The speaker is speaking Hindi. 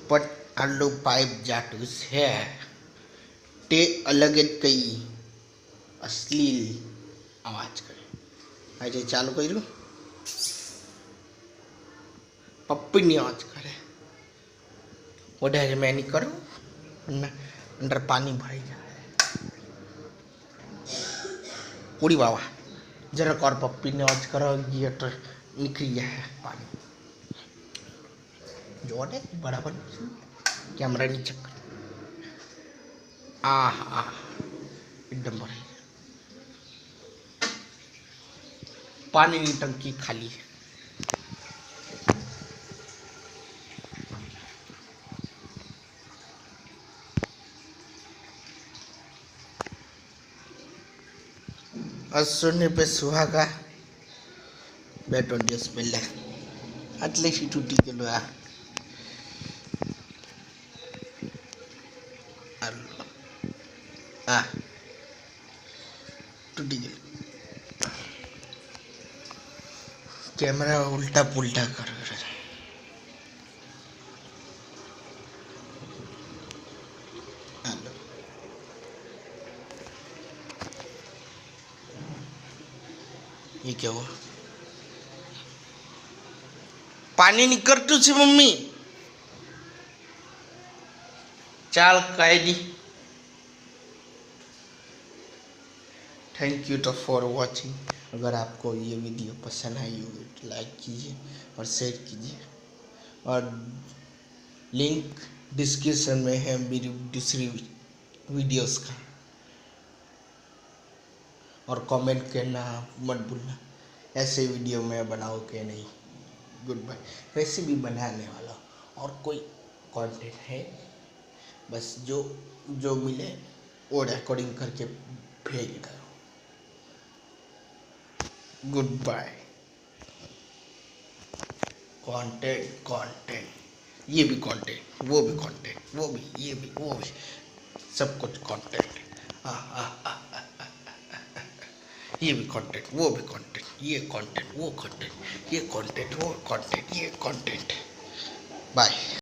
પણ આટલું પાઇપ જાટું છે તે અલગ જ કંઈ અશ્લીલ અવાજ કરે. આજે ચાલુ કર્યું પપ્પીની અવાજ કરે. વધારે મેં નહીં કરું અંદર પાણી ભરાઈ જાય. પૂરી બાવા જરાક और પપ્પીની અવાજ કરો ગઈ તો નીકળી જાય પાણી. જો ને બરાબર કેમેરાની ચક્કર. આ હા એકદમ ભરાઈ. પાણીની ટંકી ખાલી. सोने पे सुहागा 2-3 દિવસ પહેલા આટલેથી તૂટી ગયેલો. આ તૂટી ગયેલું. कैमरा उल्टा पुल्टा कर ये क्या हुआ? पानी निकलતું છે मम्मी. चाल कायदी. थैंक यू तो फॉर वॉचिंग. अगर आपको ये वीडियो पसंद आई हो तो लाइक कीजिए और शेयर कीजिए और लिंक डिस्क्रिप्शन में है मेरी दूसरी वीडियोस का. और कमेंट करना मत भूलना ऐसे वीडियो मैं बनाऊँ कि नहीं. Good bye. वैसे भी बनाने वाला और कोई कंटेंट है बस जो मिले वो रिकॉर्डिंग करके भेज दो. Good bye. कंटेंट ये भी कंटेंट वो भी कंटेंट वो भी ये भी वो भी सब कुछ कंटेंट. ये भी कंटेंट वो भी कंटेंट ये कंटेंट वो कंटेंट ये कंटेंट वो कंटेंट ये कंटेंट. बाय.